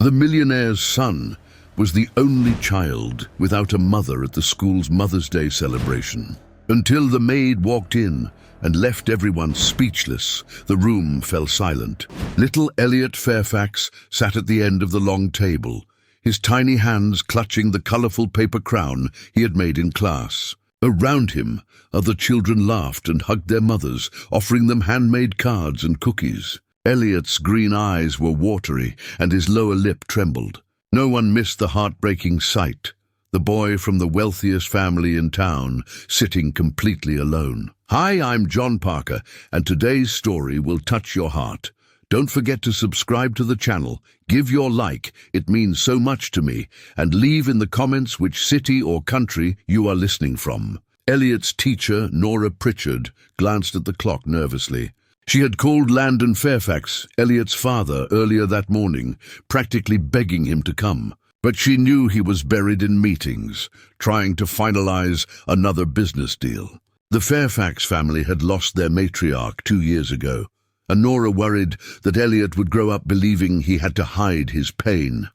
The millionaire's son was the only child without a mother at the school's Mother's Day celebration. Until the maid walked in and left everyone speechless, the room fell silent. Little Elliot Fairfax sat at the end of the long table, his tiny hands clutching the colorful paper crown he had made in class. Around him, other children laughed and hugged their mothers, offering them handmade cards and cookies. Elliot's green eyes were watery and his lower lip trembled. No one missed the heartbreaking sight, the boy from the wealthiest family in town, sitting completely alone. Hi, I'm John Parker, and today's story will touch your heart. Don't forget to subscribe to the channel, give your like, it means so much to me, and leave in the comments which city or country you are listening from. Elliot's teacher, Nora Pritchard, glanced at the clock nervously. She had called Landon Fairfax, Elliot's father, earlier that morning, practically begging him to come. But she knew he was buried in meetings, trying to finalize another business deal. The Fairfax family had lost their matriarch 2 years ago, and Nora worried that Elliot would grow up believing he had to hide his pain.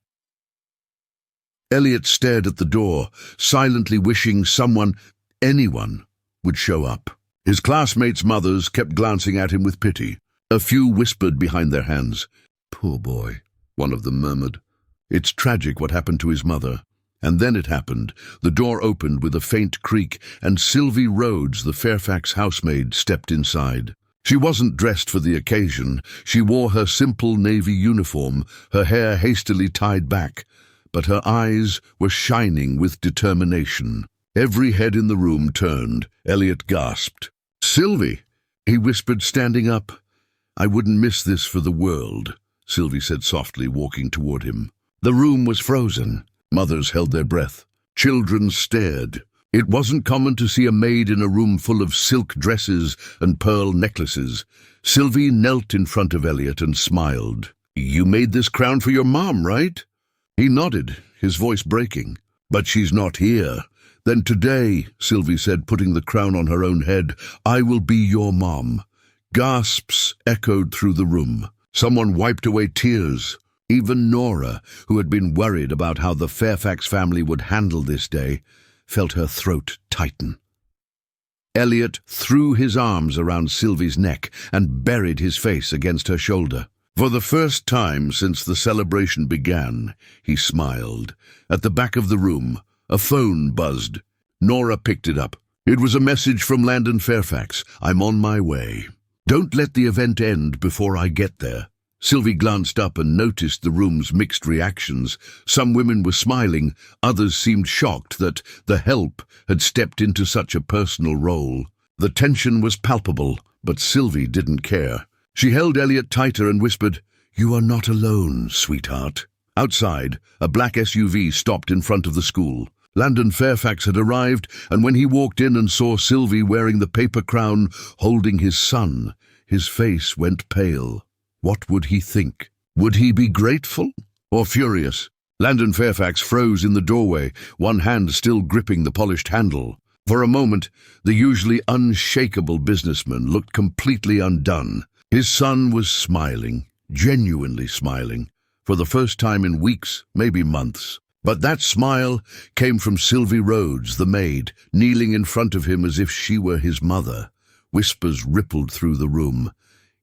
Elliot stared at the door, silently wishing anyone, would show up. His classmates' mothers kept glancing at him with pity. A few whispered behind their hands. "Poor boy," one of them murmured. "It's tragic what happened to his mother." And then it happened. The door opened with a faint creak, and Sylvie Rhodes, the Fairfax housemaid, stepped inside. She wasn't dressed for the occasion. She wore her simple navy uniform, her hair hastily tied back, but her eyes were shining with determination. Every head in the room turned. Elliot gasped. "Sylvie," he whispered, standing up. "I wouldn't miss this for the world," Sylvie said softly, walking toward him. The room was frozen. Mothers held their breath. Children stared. It wasn't common to see a maid in a room full of silk dresses and pearl necklaces. Sylvie knelt in front of Elliot and smiled. "You made this crown for your mom, right?" He nodded, his voice breaking. "But she's not here." "Then today," Sylvie said, putting the crown on her own head, "I will be your mom." Gasps echoed through the room. Someone wiped away tears. Even Nora, who had been worried about how the Fairfax family would handle this day, felt her throat tighten. Elliot threw his arms around Sylvie's neck and buried his face against her shoulder. For the first time since the celebration began, he smiled. At the back of the room, a phone buzzed. Nora picked it up. It was a message from Landon Fairfax. "I'm on my way. Don't let the event end before I get there." Sylvie glanced up and noticed the room's mixed reactions. Some women were smiling, others seemed shocked that the help had stepped into such a personal role. The tension was palpable, but Sylvie didn't care. She held Elliot tighter and whispered, "You are not alone, sweetheart." Outside, a black SUV stopped in front of the school. Landon Fairfax had arrived, and when he walked in and saw Sylvie wearing the paper crown, holding his son, his face went pale. What would he think? Would he be grateful or furious? Landon Fairfax froze in the doorway, one hand still gripping the polished handle. For a moment, the usually unshakable businessman looked completely undone. His son was smiling, genuinely smiling, for the first time in weeks, maybe months. But that smile came from Sylvie Rhodes, the maid, kneeling in front of him as if she were his mother. Whispers rippled through the room.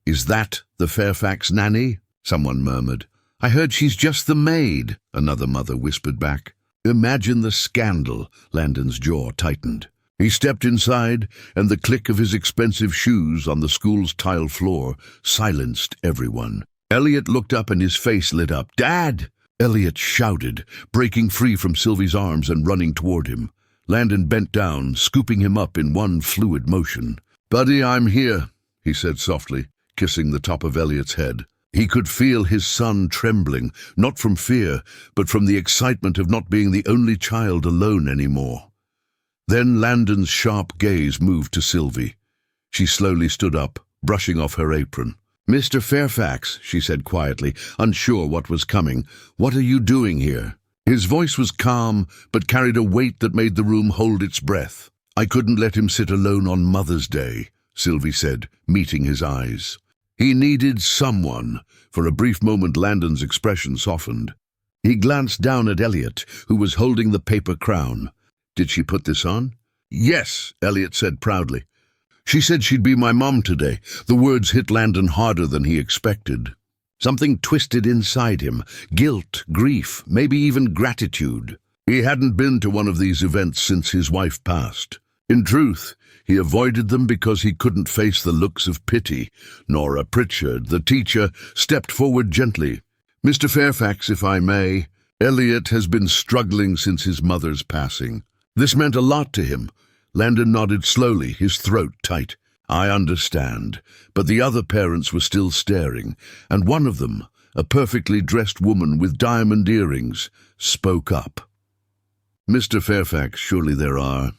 "Is that the Fairfax nanny?" someone murmured. "I heard she's just the maid," another mother whispered back. Imagine the scandal. Landon's jaw tightened. He stepped inside, and the click of his expensive shoes on the school's tile floor silenced everyone. Elliot looked up and his face lit up. "Dad!" Elliot shouted, breaking free from Sylvie's arms and running toward him. Landon bent down, scooping him up in one fluid motion. "Buddy, I'm here," he said softly, kissing the top of Elliot's head. He could feel his son trembling, not from fear, but from the excitement of not being the only child alone anymore. Then Landon's sharp gaze moved to Sylvie. She slowly stood up, brushing off her apron. "Mr. Fairfax," she said quietly, unsure what was coming, "what are you doing here?" His voice was calm, but carried a weight that made the room hold its breath. "I couldn't let him sit alone on Mother's Day," Sylvie said, meeting his eyes. He needed someone. For a brief moment, Landon's expression softened. He glanced down at Elliot, who was holding the paper crown. "Did she put this on?" "Yes," Elliot said proudly. "She said she'd be my mom today." The words hit Landon harder than he expected. Something twisted inside him, guilt, grief, maybe even gratitude. He hadn't been to one of these events since his wife passed. In truth, he avoided them because he couldn't face the looks of pity. Nora Pritchard, the teacher, stepped forward gently. "Mr. Fairfax, if I may, Elliot has been struggling since his mother's passing." This meant a lot to him. Landon nodded slowly, his throat tight. "I understand." But the other parents were still staring, and one of them, a perfectly dressed woman with diamond earrings, spoke up. "Mr. Fairfax, surely there are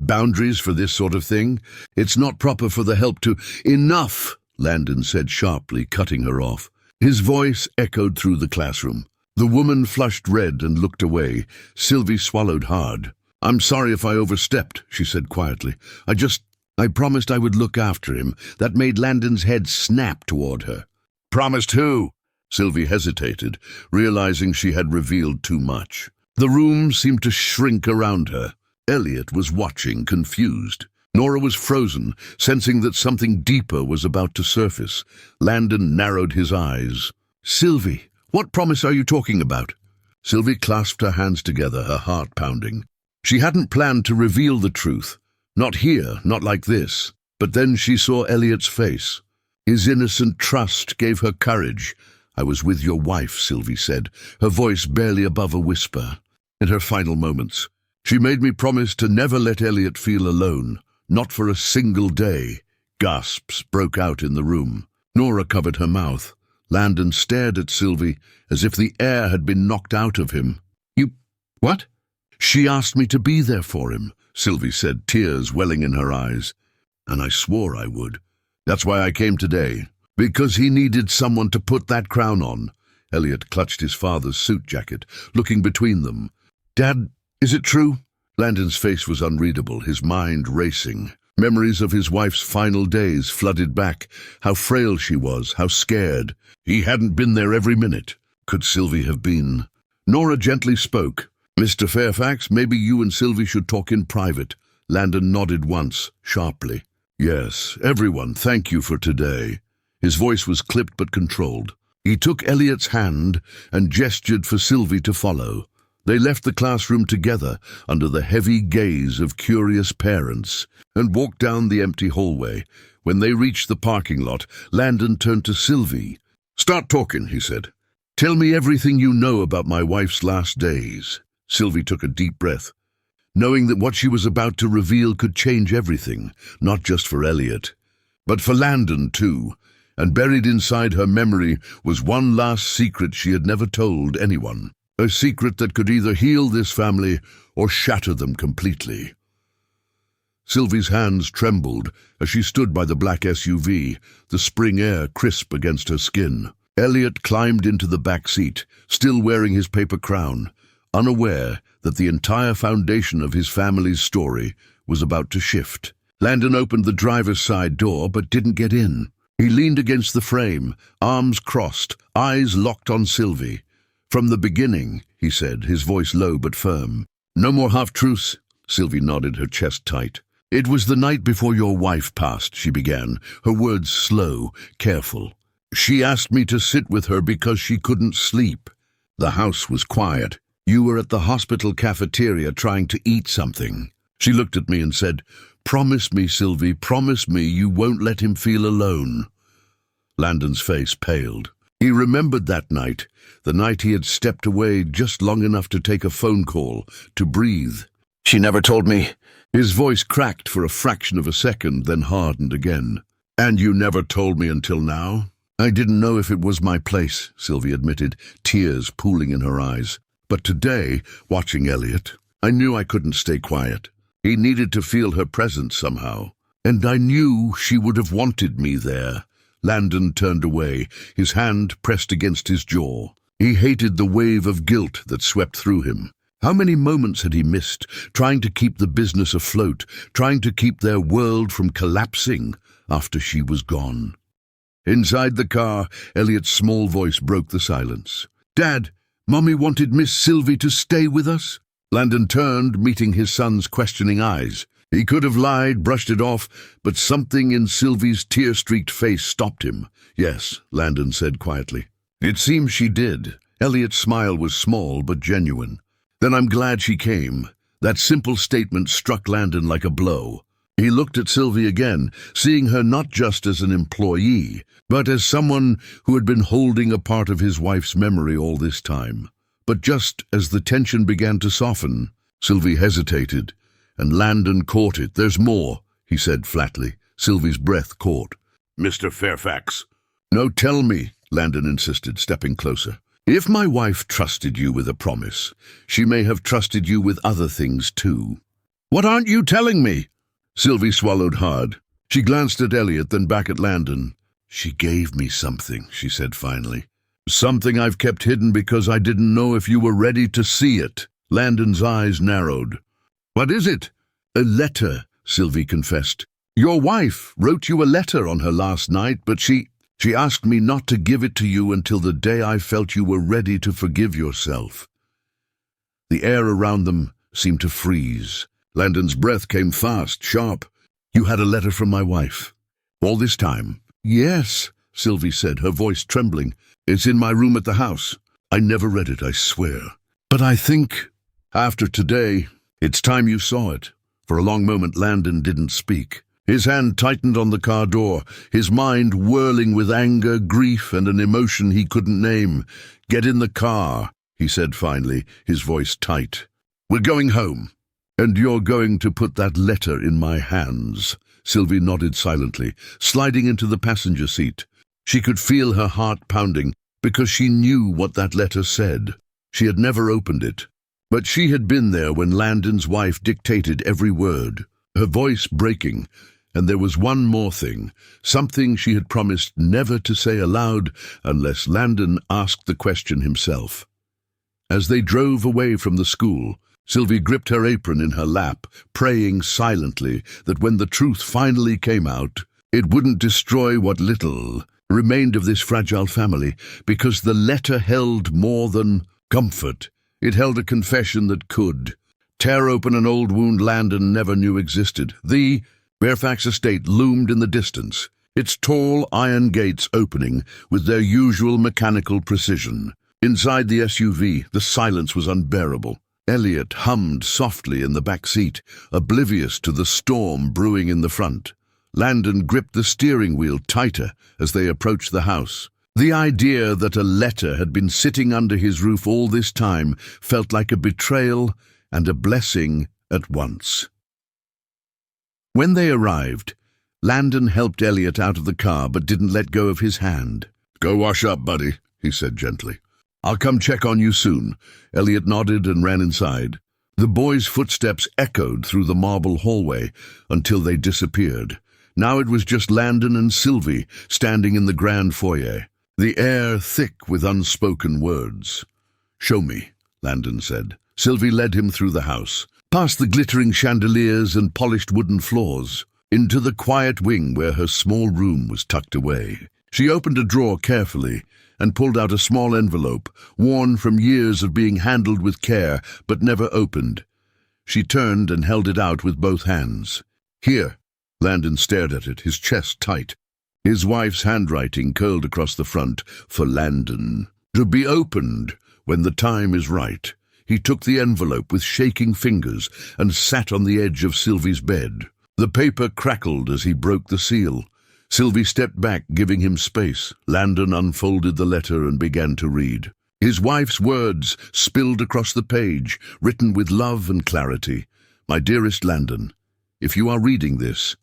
boundaries for this sort of thing. It's not proper for the help to—" "Enough!" Landon said sharply, cutting her off. His voice echoed through the classroom. The woman flushed red and looked away. Sylvie swallowed hard. "I'm sorry if I overstepped," she said quietly. I promised I would look after him." That made Landon's head snap toward her. "Promised who?" Sylvie hesitated, realizing she had revealed too much. The room seemed to shrink around her. Elliot was watching, confused. Nora was frozen, sensing that something deeper was about to surface. Landon narrowed his eyes. "Sylvie, what promise are you talking about?" Sylvie clasped her hands together, her heart pounding. She hadn't planned to reveal the truth. Not here, not like this. But then she saw Elliot's face. His innocent trust gave her courage. "I was with your wife," Sylvie said, her voice barely above a whisper. In her final moments, "She made me promise to never let Elliot feel alone. Not for a single day." Gasps broke out in the room. Nora covered her mouth. Landon stared at Sylvie as if the air had been knocked out of him. "You... what?" "She asked me to be there for him," Sylvie said, tears welling in her eyes. "And I swore I would. That's why I came today. Because he needed someone to put that crown on." Elliot clutched his father's suit jacket, looking between them. "Dad, is it true?" Landon's face was unreadable, his mind racing. Memories of his wife's final days flooded back. How frail she was, how scared. He hadn't been there every minute. Could Sylvie have been? Nora gently spoke. "Mr. Fairfax, maybe you and Sylvie should talk in private." Landon nodded once, sharply. "Yes, everyone, thank you for today." His voice was clipped but controlled. He took Elliot's hand and gestured for Sylvie to follow. They left the classroom together under the heavy gaze of curious parents and walked down the empty hallway. When they reached the parking lot, Landon turned to Sylvie. "Start talking," he said. "Tell me everything you know about my wife's last days." Sylvie took a deep breath, knowing that what she was about to reveal could change everything, not just for Elliot, but for Landon too. And buried inside her memory was one last secret she had never told anyone. A secret that could either heal this family or shatter them completely. Sylvie's hands trembled as she stood by the black SUV, the spring air crisp against her skin. Elliot climbed into the back seat, still wearing his paper crown, unaware that the entire foundation of his family's story was about to shift. Landon opened the driver's side door but didn't get in. He leaned against the frame, arms crossed, eyes locked on Sylvie. "From the beginning," he said, his voice low but firm. "No more half-truths." Sylvie nodded, her chest tight. "It was the night before your wife passed," she began, her words slow, careful. "She asked me to sit with her because she couldn't sleep. The house was quiet. You were at the hospital cafeteria trying to eat something. She looked at me and said, 'Promise me, Sylvie, promise me you won't let him feel alone.'" Landon's face paled. He remembered that night, the night he had stepped away just long enough to take a phone call, to breathe. "She never told me." His voice cracked for a fraction of a second, then hardened again. "And you never told me until now?" "I didn't know if it was my place," Sylvie admitted, tears pooling in her eyes. "But today, watching Elliot, I knew I couldn't stay quiet. He needed to feel her presence somehow. And I knew she would have wanted me there." Landon turned away, his hand pressed against his jaw. He hated the wave of guilt that swept through him. How many moments had he missed, trying to keep the business afloat, trying to keep their world from collapsing after she was gone? Inside the car, Elliot's small voice broke the silence. "Dad, Mummy wanted Miss Sylvie to stay with us? Landon turned, meeting his son's questioning eyes. He could have lied, brushed it off, but something in Sylvie's tear-streaked face stopped him. Yes, Landon said quietly. It seems she did. Elliot's smile was small but genuine. Then I'm glad she came. That simple statement struck Landon like a blow. He looked at Sylvie again, seeing her not just as an employee, but as someone who had been holding a part of his wife's memory all this time. But just as the tension began to soften, Sylvie hesitated, and Landon caught it. There's more, he said flatly. Sylvie's breath caught. Mr. Fairfax. No, tell me, Landon insisted, stepping closer. If my wife trusted you with a promise, she may have trusted you with other things too. What aren't you telling me? Sylvie swallowed hard. She glanced at Elliot, then back at Landon. She gave me something, she said finally. Something I've kept hidden because I didn't know if you were ready to see it. Landon's eyes narrowed. What is it? A letter, Sylvie confessed. Your wife wrote you a letter on her last night, but she asked me not to give it to you until the day I felt you were ready to forgive yourself. The air around them seemed to freeze. Landon's breath came fast, sharp. You had a letter from my wife. All this time? Yes, Sylvie said, her voice trembling. It's in my room at the house. I never read it, I swear. But I think, after today, it's time you saw it. For a long moment, Landon didn't speak. His hand tightened on the car door, his mind whirling with anger, grief, and an emotion he couldn't name. Get in the car, he said finally, his voice tight. We're going home. And you're going to put that letter in my hands. Sylvie nodded silently, sliding into the passenger seat. She could feel her heart pounding because she knew what that letter said. She had never opened it, but she had been there when Landon's wife dictated every word, her voice breaking. And there was one more thing, something she had promised never to say aloud unless Landon asked the question himself. As they drove away from the school, Sylvie gripped her apron in her lap, praying silently that when the truth finally came out, it wouldn't destroy what little remained of this fragile family, because the letter held more than comfort. It held a confession that could tear open an old wound Landon never knew existed. The Fairfax estate loomed in the distance, its tall iron gates opening with their usual mechanical precision. Inside the SUV, the silence was unbearable. Elliot hummed softly in the back seat, oblivious to the storm brewing in the front. Landon gripped the steering wheel tighter as they approached the house. The idea that a letter had been sitting under his roof all this time felt like a betrayal and a blessing at once. When they arrived, Landon helped Elliot out of the car but didn't let go of his hand. Go wash up, buddy, he said gently. I'll come check on you soon. Elliot nodded and ran inside. The boys' footsteps echoed through the marble hallway until they disappeared. Now it was just Landon and Sylvie standing in the grand foyer, the air thick with unspoken words. Show me, Landon said. Sylvie led him through the house, past the glittering chandeliers and polished wooden floors, into the quiet wing where her small room was tucked away. She opened a drawer carefully and pulled out a small envelope, worn from years of being handled with care but never opened. She turned and held it out with both hands. Here. Landon stared at it, his chest tight. His wife's handwriting curled across the front, for Landon. To be opened when the time is right. He took the envelope with shaking fingers and sat on the edge of Sylvie's bed. The paper crackled as he broke the seal. Sylvie stepped back, giving him space. Landon unfolded the letter and began to read. His wife's words spilled across the page, written with love and clarity. My dearest Landon, if you are reading this,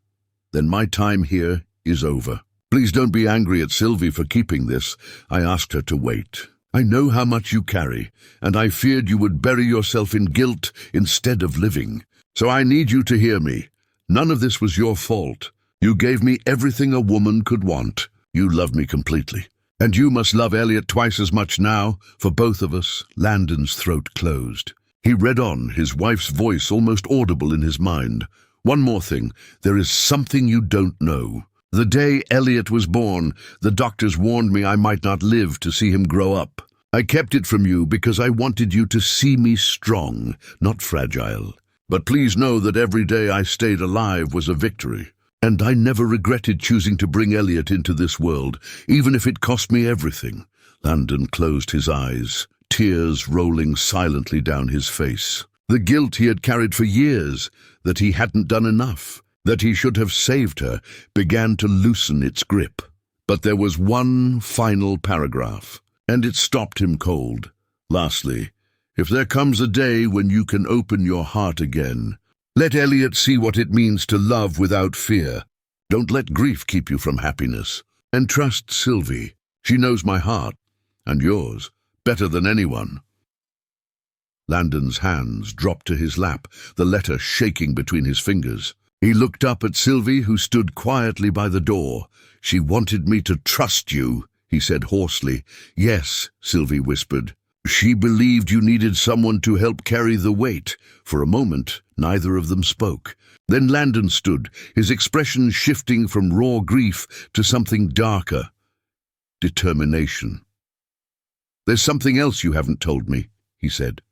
then my time here is over. Please don't be angry at Sylvie for keeping this. I asked her to wait. I know how much you carry, and I feared you would bury yourself in guilt instead of living. So I need you to hear me. None of this was your fault. You gave me everything a woman could want. You love me completely. And you must love Elliot twice as much now, for both of us. Landon's throat closed. He read on, his wife's voice almost audible in his mind. One more thing, there is something you don't know. The day Elliot was born, the doctors warned me I might not live to see him grow up. I kept it from you because I wanted you to see me strong, not fragile. But please know that every day I stayed alive was a victory. And I never regretted choosing to bring Elliot into this world, even if it cost me everything." Landon closed his eyes, tears rolling silently down his face. The guilt he had carried for years, that he hadn't done enough, that he should have saved her, began to loosen its grip. But there was one final paragraph, and it stopped him cold. Lastly, if there comes a day when you can open your heart again, let Elliot see what it means to love without fear. Don't let grief keep you from happiness. And trust Sylvie. She knows my heart, and yours, better than anyone." Landon's hands dropped to his lap, the letter shaking between his fingers. He looked up at Sylvie, who stood quietly by the door. "She wanted me to trust you," he said hoarsely. "Yes," Sylvie whispered. "She believed you needed someone to help carry the weight." For a moment, neither of them spoke. Then Landon stood, his expression shifting from raw grief to something darker. Determination. "There's something else you haven't told me," he said.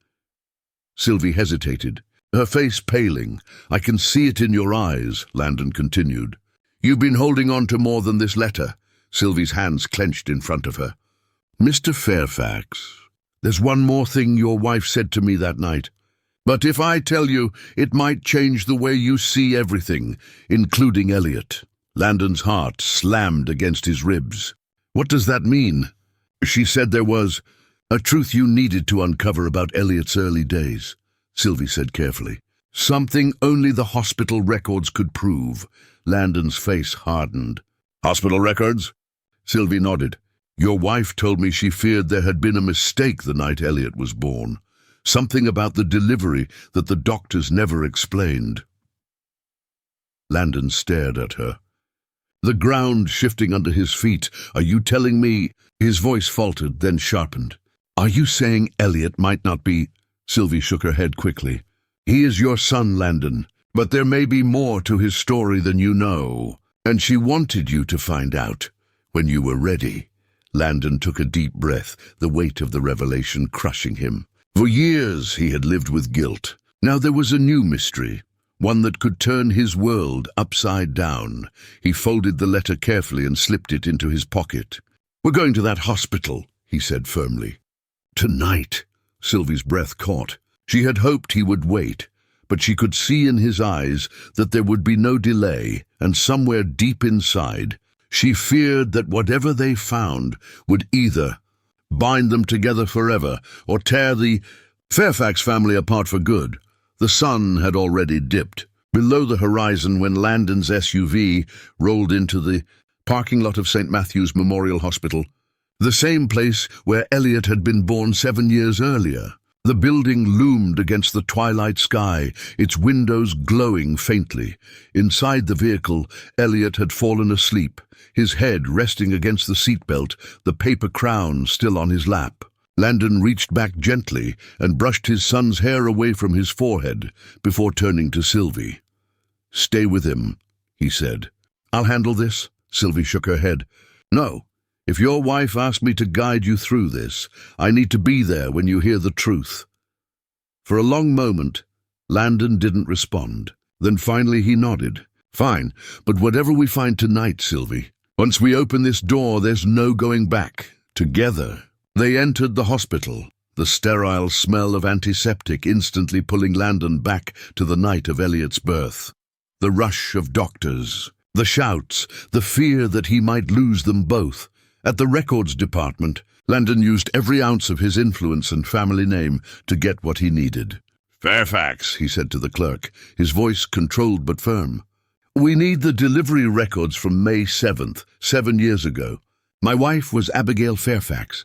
Sylvie hesitated, her face paling. "I can see it in your eyes," Landon continued. "You've been holding on to more than this letter." Sylvie's hands clenched in front of her. "Mr. Fairfax, there's one more thing your wife said to me that night. But if I tell you, it might change the way you see everything, including Elliot." Landon's heart slammed against his ribs. "What does that mean?" "She said there was a truth you needed to uncover about Elliot's early days," Sylvie said carefully. "Something only the hospital records could prove." Landon's face hardened. "Hospital records?" Sylvie nodded. "Your wife told me she feared there had been a mistake the night Elliot was born. Something about the delivery that the doctors never explained." Landon stared at her, the ground shifting under his feet. "Are you telling me—" His voice faltered, then sharpened. "Are you saying Elliot might not be—" Sylvie shook her head quickly. "He is your son, Landon, but there may be more to his story than you know, and she wanted you to find out when you were ready." Landon took a deep breath, the weight of the revelation crushing him. For years he had lived with guilt. Now there was a new mystery, one that could turn his world upside down. He folded the letter carefully and slipped it into his pocket. "We're going to that hospital," he said firmly. "Tonight." Sylvie's breath caught. She had hoped he would wait, but she could see in his eyes that there would be no delay, and somewhere deep inside, she feared that whatever they found would either bind them together forever or tear the Fairfax family apart for good. The sun had already dipped below the horizon when Landon's SUV rolled into the parking lot of St. Matthew's Memorial Hospital, the same place where Elliot had been born 7 years earlier. The building loomed against the twilight sky, its windows glowing faintly. Inside the vehicle, Elliot had fallen asleep, his head resting against the seatbelt, the paper crown still on his lap. Landon reached back gently and brushed his son's hair away from his forehead before turning to Sylvie. "Stay with him," he said. "I'll handle this." Sylvie shook her head. "No. If your wife asked me to guide you through this, I need to be there when you hear the truth." For a long moment, Landon didn't respond. Then finally he nodded. "Fine, but whatever we find tonight, Sylvie, once we open this door, there's no going back." Together, they entered the hospital, the sterile smell of antiseptic instantly pulling Landon back to the night of Elliot's birth. The rush of doctors, the shouts, the fear that he might lose them both. At the records department, Landon used every ounce of his influence and family name to get what he needed. "Fairfax," he said to the clerk, his voice controlled but firm. "We need the delivery records from May 7th, 7 years ago. My wife was Abigail Fairfax."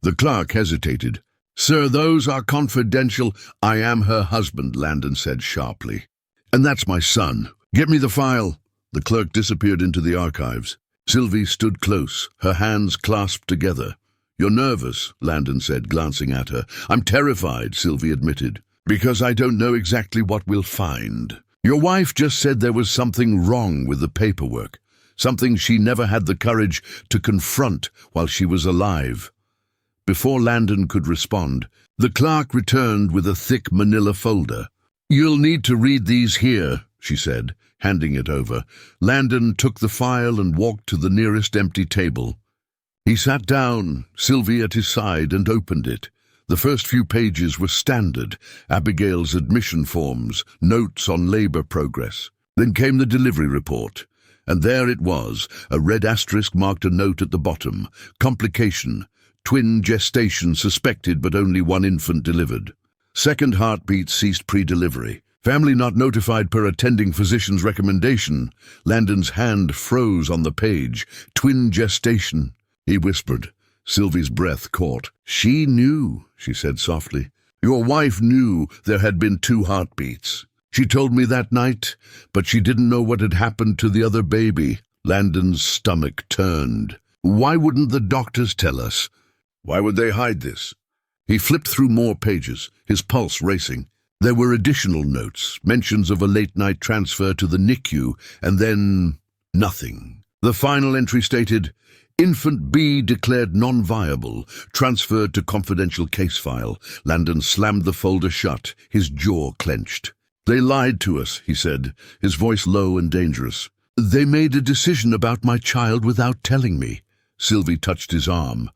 The clerk hesitated. "Sir, those are confidential." "I am her husband," Landon said sharply. "And that's my son. Get me the file." The clerk disappeared into the archives. Sylvie stood close, her hands clasped together. "You're nervous," Landon said, glancing at her. "I'm terrified," Sylvie admitted, "because I don't know exactly what we'll find. Your wife just said there was something wrong with the paperwork, something she never had the courage to confront while she was alive. Before Landon could respond, the clerk returned with a thick manila folder. "You'll need to read these here," she said, handing it over. Landon took the file and walked to the nearest empty table. He sat down, Sylvie at his side, and opened it. The first few pages were standard, Abigail's admission forms, notes on labor progress. Then came the delivery report, and there it was. A red asterisk marked a note at the bottom. Complication. Twin gestation suspected but only one infant delivered. Second heartbeat ceased pre-delivery. Family not notified per attending physician's recommendation. Landon's hand froze on the page. Twin gestation, he whispered. Sylvie's breath caught. "She knew," she said softly. "Your wife knew there had been 2 heartbeats. She told me that night, but she didn't know what had happened to the other baby." Landon's stomach turned. "Why wouldn't the doctors tell us? Why would they hide this?" He flipped through more pages, his pulse racing. There were additional notes, mentions of a late-night transfer to the NICU, and then nothing. The final entry stated, "Infant B declared non-viable, transferred to confidential case file." Landon slammed the folder shut, his jaw clenched. "They lied to us," he said, his voice low and dangerous. "They made a decision about my child without telling me." Sylvie touched his arm.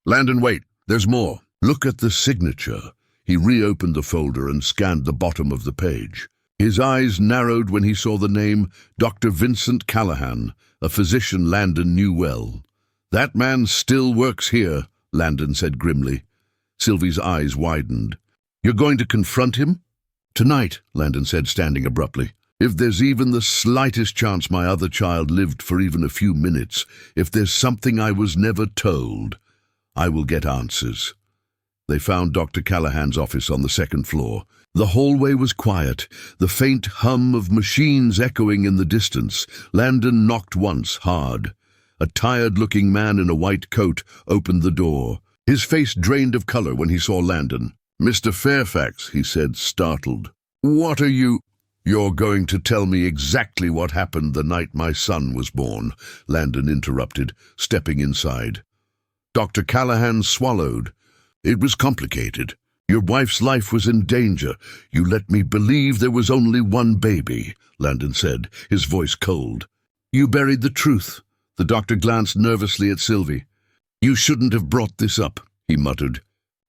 "Landon, wait, there's more. Look at the signature." He reopened the folder and scanned the bottom of the page. His eyes narrowed when he saw the name Dr. Vincent Callahan, a physician Landon knew well. "That man still works here," Landon said grimly. Sylvie's eyes widened. "You're going to confront him?" "Tonight," Landon said, standing abruptly. "If there's even the slightest chance my other child lived for even a few minutes, if there's something I was never told, I will get answers." They found Dr. Callahan's office on the second floor. The hallway was quiet, the faint hum of machines echoing in the distance. Landon knocked once, hard. A tired-looking man in a white coat opened the door. His face drained of color when he saw Landon. "Mr. Fairfax," he said, startled. "What are you—" "You're going to tell me exactly what happened the night my son was born," Landon interrupted, stepping inside. Dr. Callahan swallowed. "It was complicated. Your wife's life was in danger. You let me believe there was only one baby," Landon said, his voice cold. "You buried the truth." The doctor glanced nervously at Sylvie. "You shouldn't have brought this up," he muttered.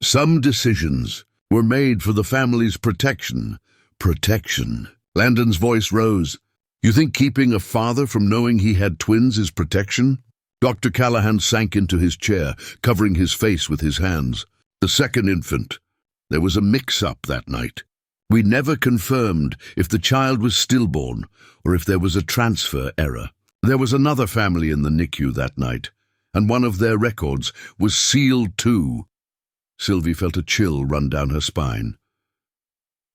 "Some decisions were made for the family's protection." Protection. Landon's voice rose. "You think keeping a father from knowing he had twins is protection?" Dr. Callahan sank into his chair, covering his face with his hands. "The second infant. There was a mix-up that night. We never confirmed if the child was stillborn or if there was a transfer error. There was another family in the NICU that night, and one of their records was sealed too." Sylvie felt a chill run down her spine.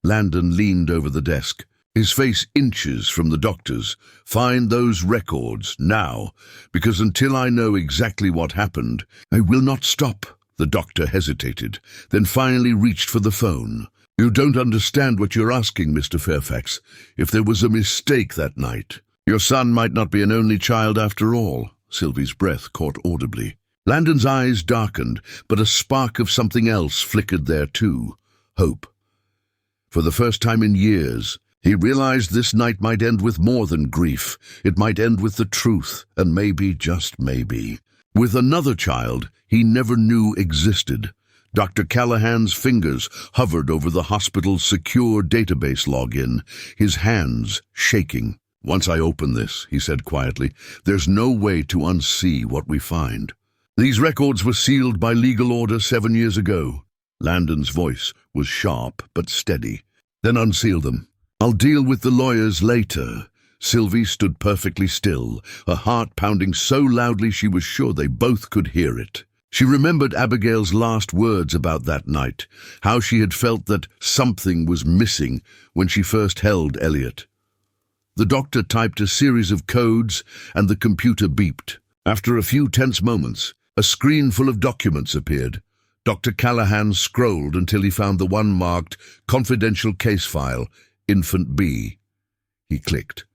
Landon leaned over the desk, his face inches from the doctor's. "Find those records, now, because until I know exactly what happened, I will not stop." The doctor hesitated, then finally reached for the phone. "You don't understand what you're asking, Mr. Fairfax. If there was a mistake that night, your son might not be an only child after all." Sylvie's breath caught audibly. Landon's eyes darkened, but a spark of something else flickered there too. Hope. For the first time in years, he realized this night might end with more than grief. It might end with the truth, and maybe, just maybe, with another child he never knew existed. Dr. Callahan's fingers hovered over the hospital's secure database login, his hands shaking. "Once I open this," he said quietly, "there's no way to unsee what we find. These records were sealed by legal order 7 years ago." Landon's voice was sharp but steady. "Then unseal them. I'll deal with the lawyers later." Sylvie stood perfectly still, her heart pounding so loudly she was sure they both could hear it. She remembered Abigail's last words about that night, how she had felt that something was missing when she first held Elliot. The doctor typed a series of codes, and the computer beeped. After a few tense moments, a screen full of documents appeared. Dr. Callahan scrolled until he found the one marked Confidential Case File, Infant B. He clicked.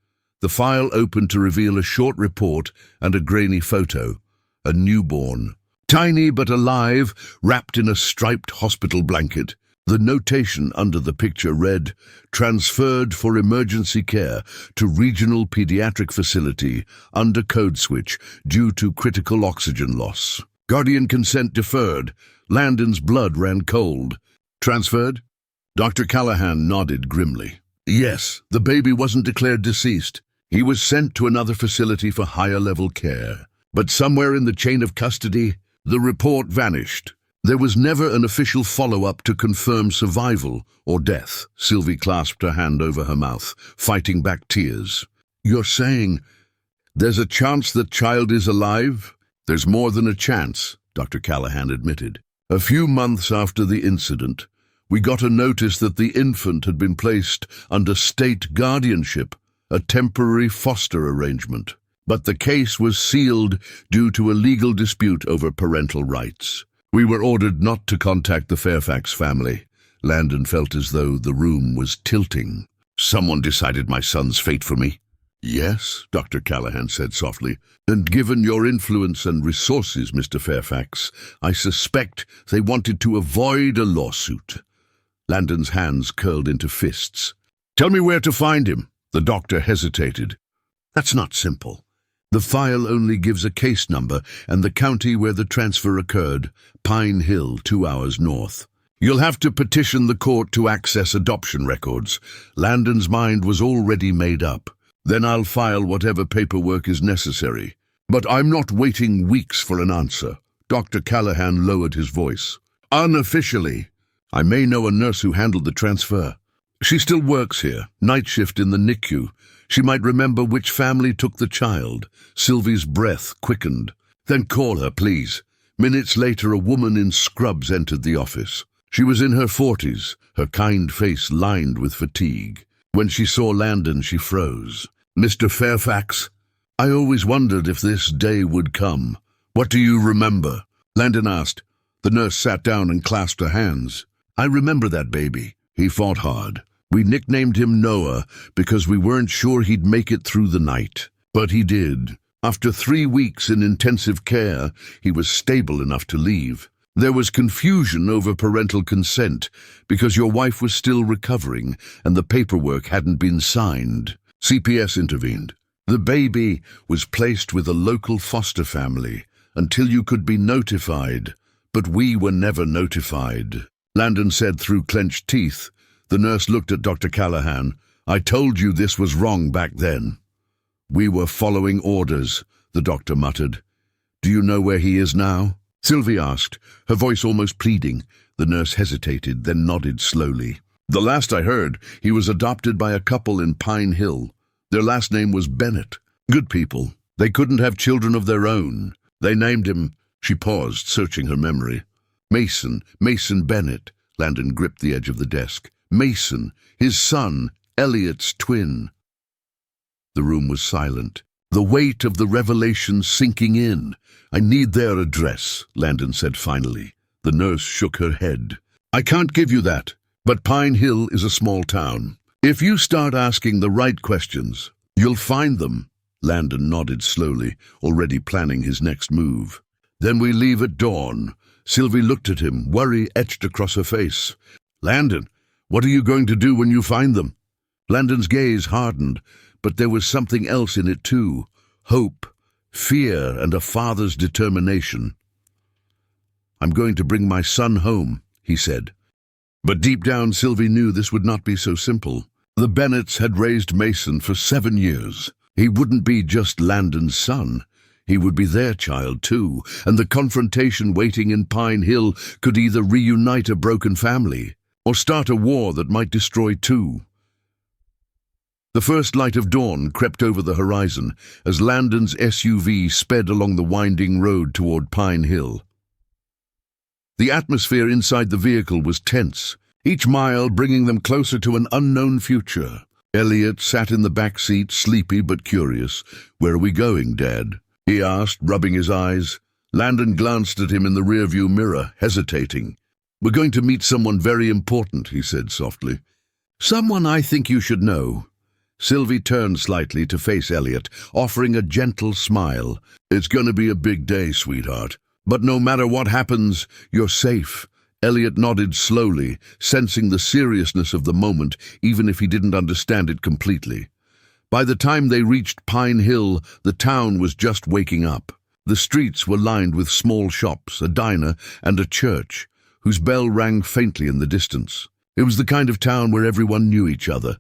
The file opened to reveal a short report and a grainy photo. A newborn, Tiny but alive, wrapped in a striped hospital blanket. The notation under the picture read, "Transferred for emergency care to regional pediatric facility under code switch due to critical oxygen loss. Guardian consent deferred. Landon's blood ran cold." "Transferred?" Dr. Callahan nodded grimly. "Yes, the baby wasn't declared deceased. He was sent to another facility for higher-level care. But somewhere in the chain of custody, the report vanished. There was never an official follow-up to confirm survival or death." Sylvie clasped her hand over her mouth, fighting back tears. "You're saying there's a chance that child is alive?" "There's more than a chance," Dr. Callahan admitted. "A few months after the incident, we got a notice that the infant had been placed under state guardianship, a temporary foster arrangement. But the case was sealed due to a legal dispute over parental rights. We were ordered not to contact the Fairfax family." Landon felt as though the room was tilting. "Someone decided my son's fate for me?" "Yes," Dr. Callahan said softly. "And given your influence and resources, Mr. Fairfax, I suspect they wanted to avoid a lawsuit." Landon's hands curled into fists. "Tell me where to find him." The doctor hesitated. "That's not simple. The file only gives a case number and the county where the transfer occurred, Pine Hill, 2 hours north. You'll have to petition the court to access adoption records." Landon's mind was already made up. "Then I'll file whatever paperwork is necessary. But I'm not waiting weeks for an answer." Dr. Callahan lowered his voice. "Unofficially, I may know a nurse who handled the transfer. She still works here, night shift in the NICU. She might remember which family took the child." Sylvie's breath quickened. "Then call her, please." Minutes later, a woman in scrubs entered the office. She was in her 40s, her kind face lined with fatigue. When she saw Landon, she froze. "Mr. Fairfax, I always wondered if this day would come. What do you remember?" Landon asked. The nurse sat down and clasped her hands. "I remember that baby. He fought hard. We nicknamed him Noah because we weren't sure he'd make it through the night. But he did. After 3 weeks in intensive care, he was stable enough to leave. There was confusion over parental consent because your wife was still recovering and the paperwork hadn't been signed. CPS intervened. The baby was placed with a local foster family until you could be notified, but we were never notified." Landon said through clenched teeth. The nurse looked at Dr. Callahan. "I told you this was wrong back then." "We were following orders," the doctor muttered. "Do you know where he is now?" Sylvie asked, her voice almost pleading. The nurse hesitated, then nodded slowly. "The last I heard, he was adopted by a couple in Pine Hill. Their last name was Bennett. Good people. They couldn't have children of their own. They named him—" She paused, searching her memory. Mason Bennett." Landon gripped the edge of the desk. "Mason, his son, Elliot's twin." The room was silent, the weight of the revelation sinking in. "I need their address," Landon said finally. The nurse shook her head. "I can't give you that, but Pine Hill is a small town. If you start asking the right questions, you'll find them." Landon nodded slowly, already planning his next move. "Then we leave at dawn." Sylvie looked at him, worry etched across her face. "Landon, what are you going to do when you find them?" Landon's gaze hardened, but there was something else in it too. Hope, fear, and a father's determination. "I'm going to bring my son home," he said. But deep down, Sylvie knew this would not be so simple. The Bennetts had raised Mason for 7 years. He wouldn't be just Landon's son. He would be their child too, and the confrontation waiting in Pine Hill could either reunite a broken family or start a war that might destroy two. The first light of dawn crept over the horizon as Landon's SUV sped along the winding road toward Pine Hill. The atmosphere inside the vehicle was tense, each mile bringing them closer to an unknown future. Elliot sat in the back seat, sleepy but curious. "Where are we going, Dad?" he asked, rubbing his eyes. Landon glanced at him in the rearview mirror, hesitating. "We're going to meet someone very important," he said softly. "Someone I think you should know." Sylvie turned slightly to face Elliot, offering a gentle smile. "It's going to be a big day, sweetheart. But no matter what happens, you're safe. Elliot nodded slowly, sensing the seriousness of the moment, even if he didn't understand it completely. By the time they reached Pine Hill, the town was just waking up. The streets were lined with small shops, a diner, and a church, whose bell rang faintly in the distance. It was the kind of town where everyone knew each other,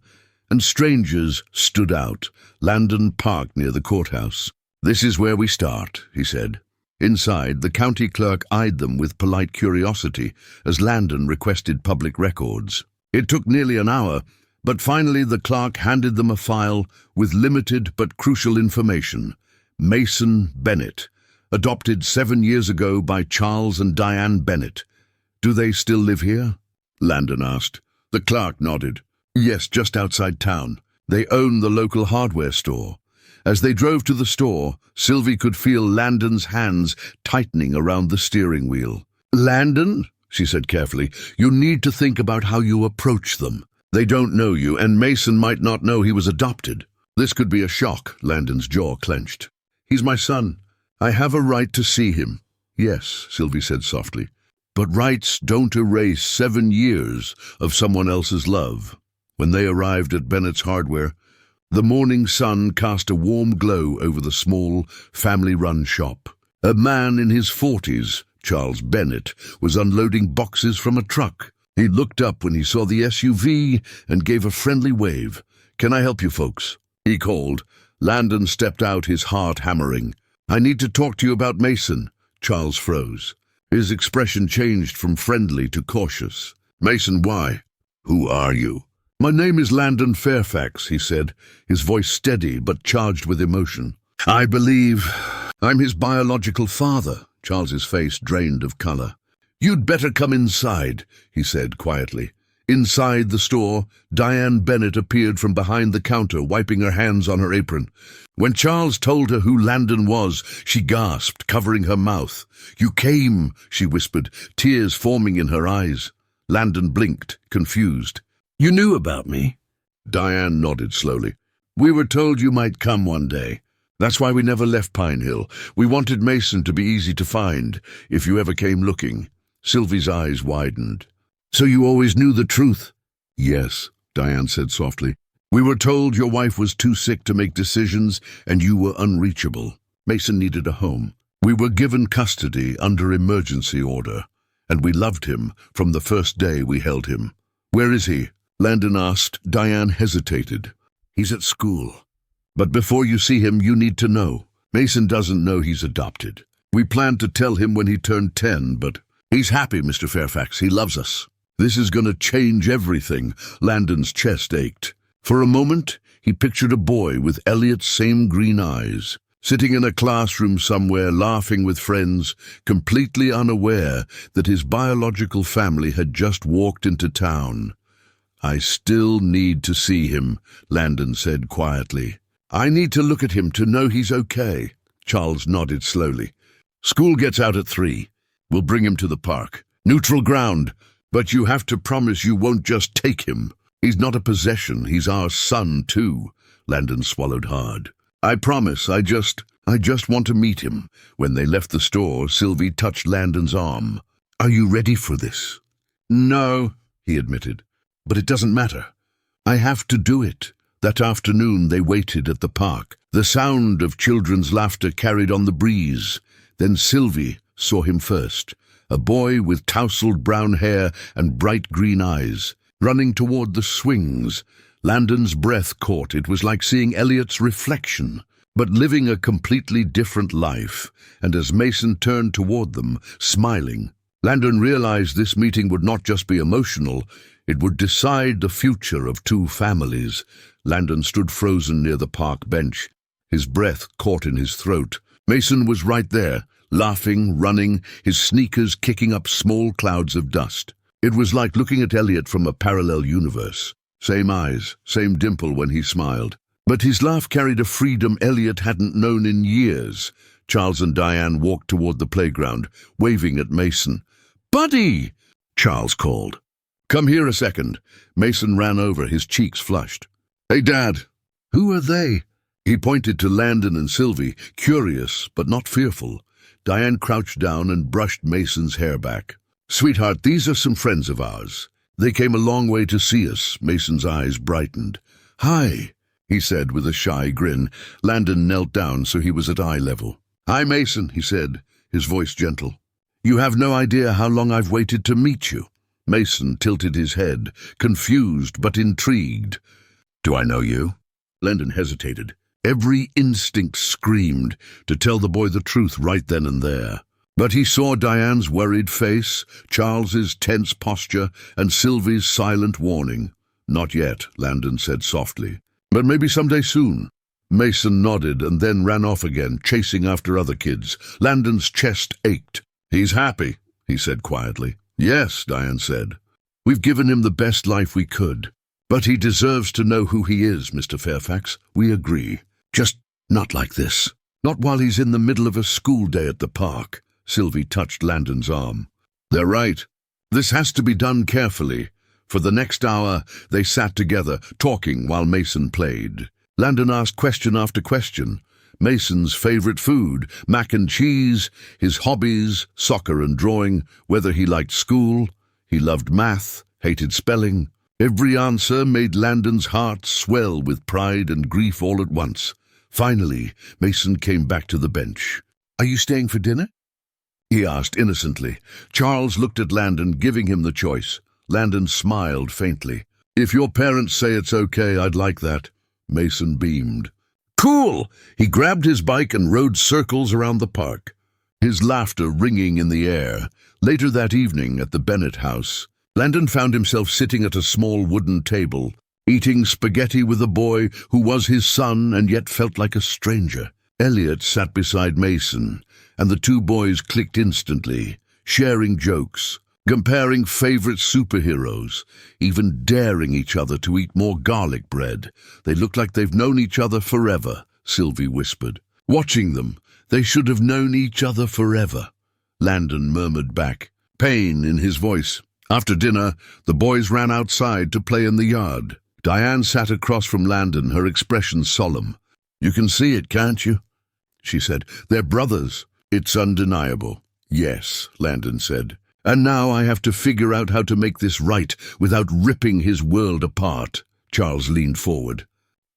and strangers stood out. Landon parked near the courthouse. "This is where we start," he said. Inside, the county clerk eyed them with polite curiosity as Landon requested public records. It took nearly an hour, but finally the clerk handed them a file with limited but crucial information. Mason Bennett, adopted 7 years ago by Charles and Diane Bennett. "Do they still live here?" Landon asked. The clerk nodded. "Yes, just outside town. They own the local hardware store." As they drove to the store, Sylvie could feel Landon's hands tightening around the steering wheel. "Landon," she said carefully, "you need to think about how you approach them. They don't know you, and Mason might not know he was adopted. This could be a shock." Landon's jaw clenched. "He's my son. I have a right to see him." "Yes," Sylvie said softly, "but rights don't erase 7 years of someone else's love." When they arrived at Bennett's hardware, the morning sun cast a warm glow over the small, family-run shop. A man in his 40s, Charles Bennett, was unloading boxes from a truck. He looked up when he saw the SUV and gave a friendly wave. "Can I help you folks?" he called. Landon stepped out, his heart hammering. "I need to talk to you about Mason." Charles froze. His expression changed from friendly to cautious. "Mason, why?" "Who are you?" "My name is Landon Fairfax," he said, his voice steady but charged with emotion. "I believe I'm his biological father." Charles's face drained of color. "You'd better come inside," he said quietly. Inside the store, Diane Bennett appeared from behind the counter, wiping her hands on her apron. When Charles told her who Landon was, she gasped, covering her mouth. "You came," she whispered, tears forming in her eyes. Landon blinked, confused. "You knew about me?" Diane nodded slowly. "We were told you might come one day. That's why we never left Pine Hill. We wanted Mason to be easy to find, if you ever came looking." Sylvie's eyes widened. "So you always knew the truth?" "Yes," Diane said softly. "We were told your wife was too sick to make decisions and you were unreachable. Mason needed a home. We were given custody under emergency order, and we loved him from the first day we held him." "Where is he?" Landon asked. Diane hesitated. "He's at school. But before you see him, you need to know. Mason doesn't know he's adopted. We planned to tell him when he turned 10, but he's happy, Mr. Fairfax. He loves us. This is going to change everything." Landon's chest ached. For a moment, he pictured a boy with Elliot's same green eyes, sitting in a classroom somewhere, laughing with friends, completely unaware that his biological family had just walked into town. "I still need to see him," Landon said quietly. "I need to look at him to know he's okay." Charles nodded slowly. "School gets out at 3. We'll bring him to the park. Neutral ground, but you have to promise you won't just take him. He's not a possession, he's our son too." Landon swallowed hard. "I promise, I just want to meet him." When they left the store, Sylvie touched Landon's arm. "Are you ready for this?" "No," he admitted. "But it doesn't matter. I have to do it." That afternoon they waited at the park. The sound of children's laughter carried on the breeze. Then Sylvie saw him first, a boy with tousled brown hair and bright green eyes, running toward the swings. Landon's breath caught. It was like seeing Elliot's reflection, but living a completely different life. And as Mason turned toward them, smiling, Landon realized this meeting would not just be emotional, it would decide the future of 2 families. Landon stood frozen near the park bench, his breath caught in his throat. Mason was right there, laughing, running, his sneakers kicking up small clouds of dust. It was like looking at Elliot from a parallel universe. Same eyes, same dimple when he smiled. But his laugh carried a freedom Elliot hadn't known in years. Charles and Diane walked toward the playground, waving at Mason. "Buddy!" Charles called. "Come here a second." Mason ran over, his cheeks flushed. "Hey, Dad." "Who are they?" He pointed to Landon and Sylvie, curious but not fearful. Diane crouched down and brushed Mason's hair back. "Sweetheart, these are some friends of ours. They came a long way to see us." Mason's eyes brightened. "Hi," he said with a shy grin. Landon knelt down so he was at eye level. "Hi, Mason," he said, his voice gentle. "You have no idea how long I've waited to meet you." Mason tilted his head, confused but intrigued. "Do I know you?" Landon hesitated. Every instinct screamed to tell the boy the truth right then and there. But he saw Diane's worried face, Charles's tense posture, and Sylvie's silent warning. "Not yet," Landon said softly. "But maybe someday soon." Mason nodded and then ran off again, chasing after other kids. Landon's chest ached. "He's happy," he said quietly. "Yes," Diane said. "We've given him the best life we could. But he deserves to know who he is, Mr. Fairfax. We agree. Just not like this. Not while he's in the middle of a school day at the park." Sylvie touched Landon's arm. "They're right. This has to be done carefully." For the next hour, they sat together, talking while Mason played. Landon asked question after question. Mason's favorite food, mac and cheese, his hobbies, soccer and drawing, whether he liked school, he loved math, hated spelling. Every answer made Landon's heart swell with pride and grief all at once. Finally, Mason came back to the bench. "Are you staying for dinner?" he asked innocently. Charles looked at Landon, giving him the choice. Landon smiled faintly. "If your parents say it's okay, I'd like that." Mason beamed. "Cool!" He grabbed his bike and rode circles around the park, his laughter ringing in the air. Later that evening at the Bennett house, Landon found himself sitting at a small wooden table, eating spaghetti with a boy who was his son and yet felt like a stranger. Elliot sat beside Mason, and the two boys clicked instantly, sharing jokes, comparing favorite superheroes, even daring each other to eat more garlic bread. "They look like they've known each other forever," Sylvie whispered. "Watching them, they should have known each other forever," Landon murmured back, pain in his voice. After dinner, the boys ran outside to play in the yard. Diane sat across from Landon, her expression solemn. "You can see it, can't you?" she said. "They're brothers. It's undeniable." "Yes," Landon said. "And now I have to figure out how to make this right without ripping his world apart." Charles leaned forward.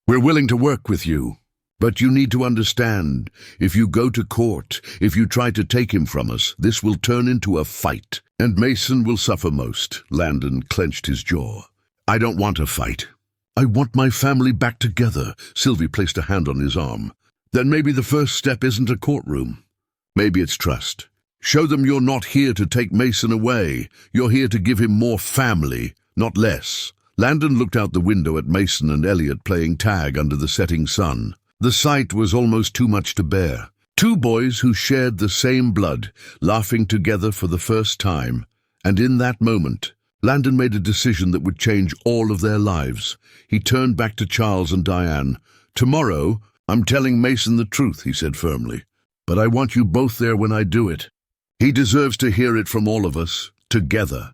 "We're willing to work with you. But you need to understand, if you go to court, if you try to take him from us, this will turn into a fight. And Mason will suffer most." Landon clenched his jaw. "I don't want a fight. I want my family back together." Sylvie placed a hand on his arm. "Then maybe the first step isn't a courtroom. Maybe it's trust. Show them you're not here to take Mason away. You're here to give him more family, not less." Landon looked out the window at Mason and Elliot playing tag under the setting sun. The sight was almost too much to bear. Two boys who shared the same blood, laughing together for the first time. And in that moment, Landon made a decision that would change all of their lives. He turned back to Charles and Diane. "Tomorrow, I'm telling Mason the truth," he said firmly. "But I want you both there when I do it. He deserves to hear it from all of us, together."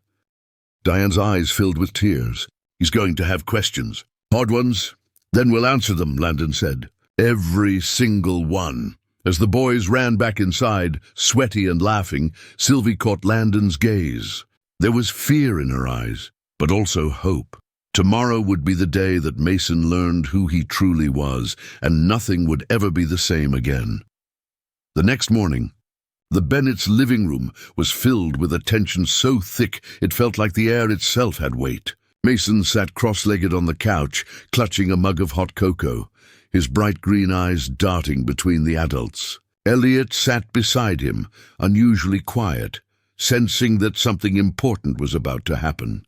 Diane's eyes filled with tears. "He's going to have questions. Hard ones? Then we'll answer them," Landon said. "Every single one." As the boys ran back inside, sweaty and laughing, Sylvie caught Landon's gaze. There was fear in her eyes, but also hope. Tomorrow would be the day that Mason learned who he truly was, and nothing would ever be the same again. The next morning, the Bennett's living room was filled with a tension so thick it felt like the air itself had weight. Mason sat cross-legged on the couch, clutching a mug of hot cocoa, his bright green eyes darting between the adults. Elliot sat beside him, unusually quiet, sensing that something important was about to happen.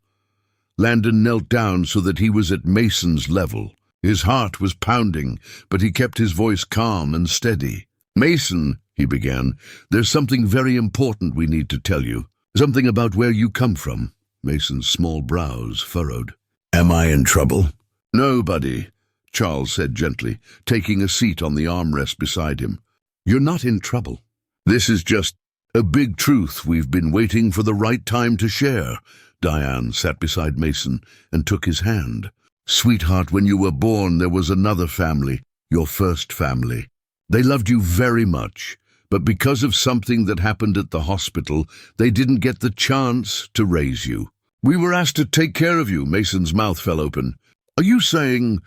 Landon knelt down so that he was at Mason's level. His heart was pounding, but he kept his voice calm and steady. "Mason," he began, "there's something very important we need to tell you. Something about where you come from." Mason's small brows furrowed. "Am I in trouble?" "No, buddy," Charles said gently, taking a seat on the armrest beside him. "You're not in trouble. This is just a big truth we've been waiting for the right time to share." Diane sat beside Mason and took his hand. "Sweetheart, when you were born, there was another family, your first family. They loved you very much, but because of something that happened at the hospital, they didn't get the chance to raise you. We were asked to take care of you." Mason's mouth fell open. "Are you saying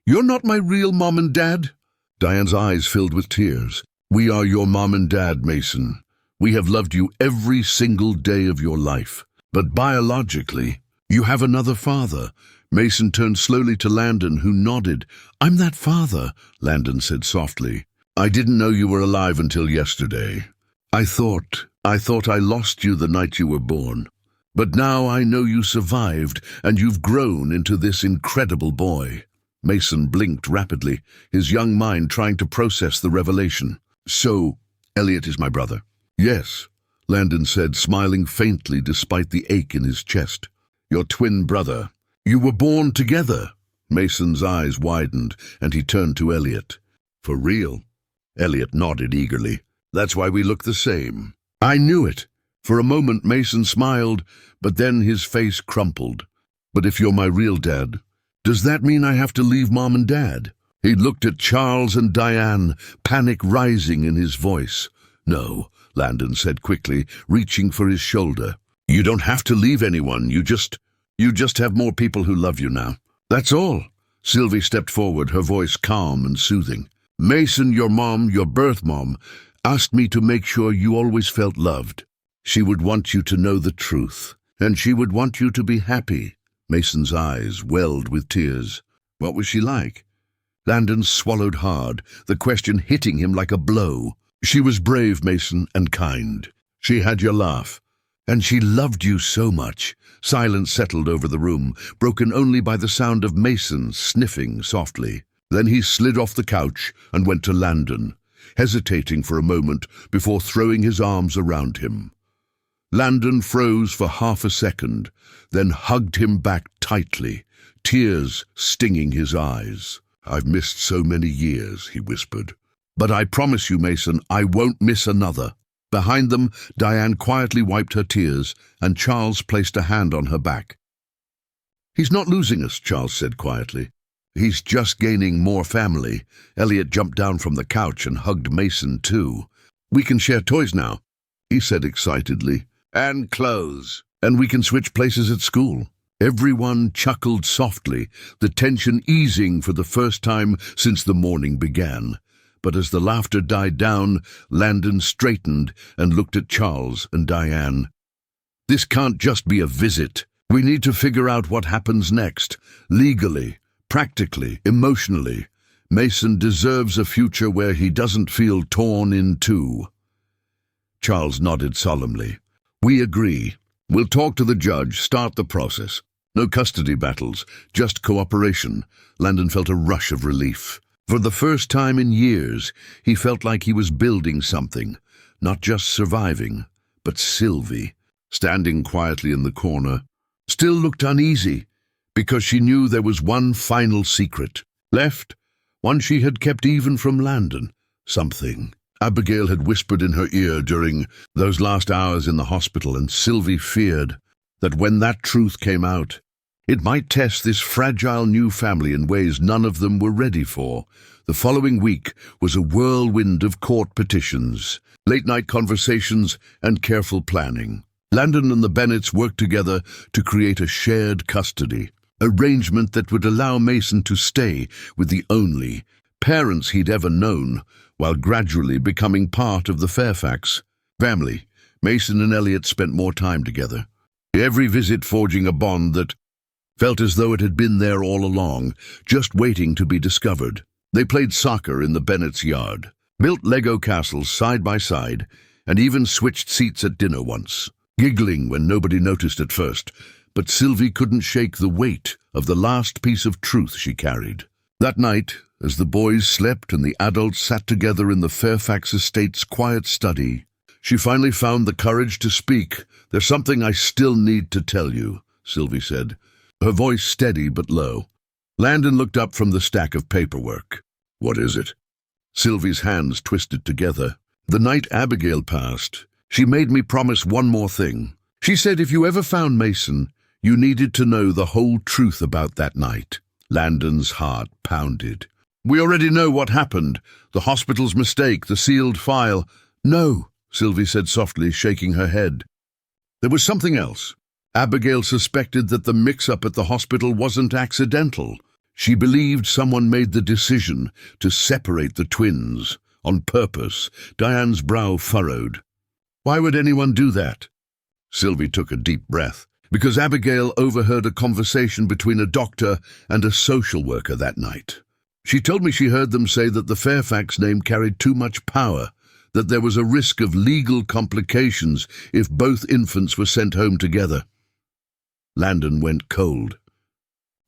you're not my real mom and dad?" Diane's eyes filled with tears. "We are your mom and dad, Mason. We have loved you every single day of your life. But biologically, you have another father." Mason turned slowly to Landon, who nodded. "I'm that father," Landon said softly. "I didn't know you were alive until yesterday. I thought I lost you the night you were born. But now I know you survived, and you've grown into this incredible boy." Mason blinked rapidly, his young mind trying to process the revelation. "So, Elliot is my brother?" "Yes," Landon said, smiling faintly despite the ache in his chest. "Your twin brother. You were born together." Mason's eyes widened, and he turned to Elliot. "For real?" Elliot nodded eagerly. "That's why we look the same." "I knew it." For a moment Mason smiled, but then his face crumpled. "But if you're my real dad, does that mean I have to leave Mom and Dad?" He looked at Charles and Diane, panic rising in his voice. "No," Landon said quickly, reaching for his shoulder. "You don't have to leave anyone. You just have more people who love you now. That's all." Sylvie stepped forward, her voice calm and soothing. "Mason, your mom, your birth mom, asked me to make sure you always felt loved. She would want you to know the truth, and she would want you to be happy." Mason's eyes welled with tears. "What was she like?" Landon swallowed hard, the question hitting him like a blow. "She was brave, Mason, and kind. She had your laugh. And she loved you so much." Silence settled over the room, broken only by the sound of Mason sniffing softly. Then he slid off the couch and went to Landon, hesitating for a moment before throwing his arms around him. Landon froze for half a second, then hugged him back tightly, tears stinging his eyes. "I've missed so many years," he whispered. "But I promise you, Mason, I won't miss another." Behind them, Diane quietly wiped her tears, and Charles placed a hand on her back. "He's not losing us," Charles said quietly. "He's just gaining more family." Elliot jumped down from the couch and hugged Mason too. "We can share toys now," he said excitedly. "And clothes. And we can switch places at school." Everyone chuckled softly, the tension easing for the first time since the morning began. But as the laughter died down, Landon straightened and looked at Charles and Diane. "This can't just be a visit. We need to figure out what happens next, legally, practically, emotionally. Mason deserves a future where he doesn't feel torn in two." Charles nodded solemnly. "We agree. We'll talk to the judge, start the process. No custody battles, just cooperation." Landon felt a rush of relief. For the first time in years, he felt like he was building something, not just surviving, but Sylvie, standing quietly in the corner, still looked uneasy, because she knew there was one final secret left, one she had kept even from Landon. Something Abigail had whispered in her ear during those last hours in the hospital, and Sylvie feared that when that truth came out, it might test this fragile new family in ways none of them were ready for. The following week was a whirlwind of court petitions, late-night conversations, and careful planning. Landon and the Bennetts worked together to create a shared custody arrangement that would allow Mason to stay with the only parents he'd ever known, while gradually becoming part of the Fairfax family. Mason and Elliot spent more time together, every visit forging a bond that felt as though it had been there all along, just waiting to be discovered. They played soccer in the Bennett's yard, built Lego castles side by side, and even switched seats at dinner once, giggling when nobody noticed at first. But Sylvie couldn't shake the weight of the last piece of truth she carried. That night, as the boys slept and the adults sat together in the Fairfax estate's quiet study, she finally found the courage to speak. "There's something I still need to tell you," Sylvie said, her voice steady but low. Landon looked up from the stack of paperwork. "What is it?" Sylvie's hands twisted together. "The night Abigail passed, she made me promise one more thing. She said if you ever found Mason, you needed to know the whole truth about that night." Landon's heart pounded. "We already know what happened. The hospital's mistake, the sealed file." No, Sylvie said softly, shaking her head. There was something else. Abigail suspected that the mix-up at the hospital wasn't accidental. She believed someone made the decision to separate the twins on purpose. Diane's brow furrowed. Why would anyone do that? Sylvie took a deep breath. Because Abigail overheard a conversation between a doctor and a social worker that night. She told me she heard them say that the Fairfax name carried too much power, that there was a risk of legal complications if both infants were sent home together. Landon went cold.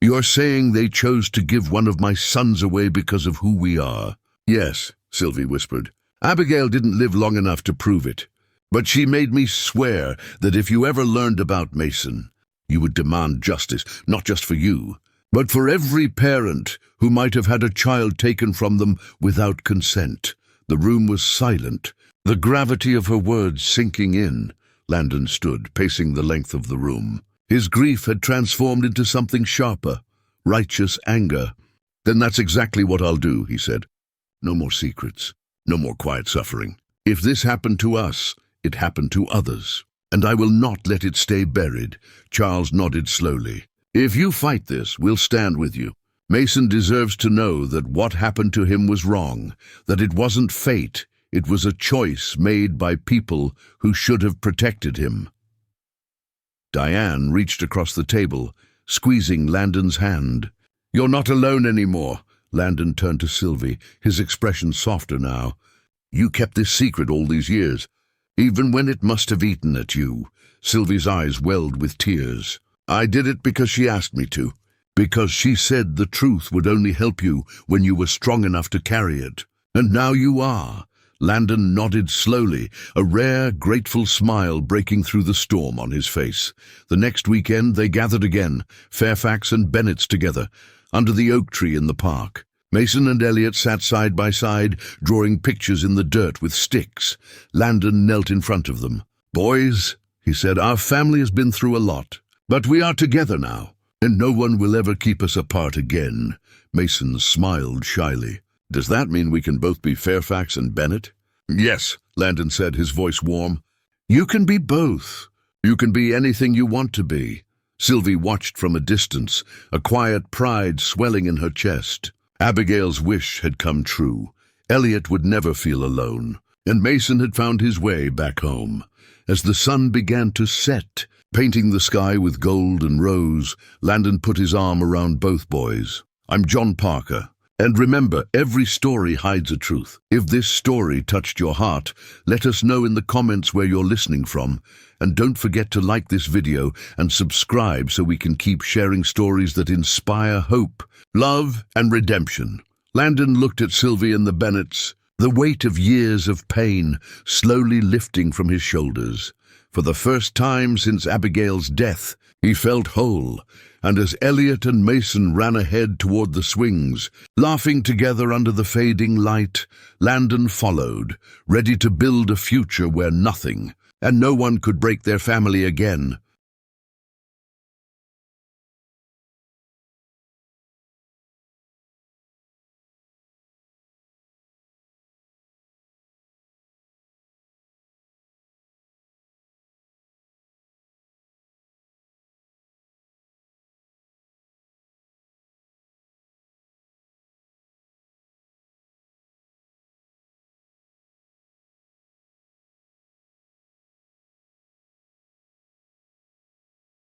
You're saying they chose to give one of my sons away because of who we are? Yes, Sylvie whispered. Abigail didn't live long enough to prove it. But she made me swear that if you ever learned about Mason, you would demand justice, not just for you, but for every parent who might have had a child taken from them without consent. The room was silent, the gravity of her words sinking in. Landon stood, pacing the length of the room. His grief had transformed into something sharper, righteous anger. Then that's exactly what I'll do, he said. No more secrets, no more quiet suffering. If this happened to us, it happened to others, and I will not let it stay buried. Charles nodded slowly. If you fight this, we'll stand with you. Mason deserves to know that what happened to him was wrong, that it wasn't fate, it was a choice made by people who should have protected him. Diane reached across the table, squeezing Landon's hand. You're not alone anymore. Landon turned to Sylvie, his expression softer now. You kept this secret all these years. Even when it must have eaten at you. Sylvie's eyes welled with tears. I did it because she asked me to. Because she said the truth would only help you when you were strong enough to carry it. And now you are. Landon nodded slowly, a rare, grateful smile breaking through the storm on his face. The next weekend they gathered again, Fairfax and Bennet's together, under the oak tree in the park. Mason and Elliot sat side by side, drawing pictures in the dirt with sticks. Landon knelt in front of them. Boys, he said, our family has been through a lot, but we are together now, and no one will ever keep us apart again. Mason smiled shyly. Does that mean we can both be Fairfax and Bennet? Yes, Landon said, his voice warm. You can be both. You can be anything you want to be. Sylvie watched from a distance, a quiet pride swelling in her chest. Abigail's wish had come true. Elliot would never feel alone, and Mason had found his way back home. As the sun began to set, painting the sky with gold and rose, Landon put his arm around both boys. I'm John Parker, and remember, every story hides a truth. If this story touched your heart, let us know in the comments where you're listening from, and don't forget to like this video and subscribe so we can keep sharing stories that inspire hope, love, and redemption. Landon looked at Sylvie and the Bennets, the weight of years of pain slowly lifting from his shoulders. For the first time since Abigail's death, he felt whole, and as Elliot and Mason ran ahead toward the swings, laughing together under the fading light, Landon followed, ready to build a future where nothing and no one could break their family again.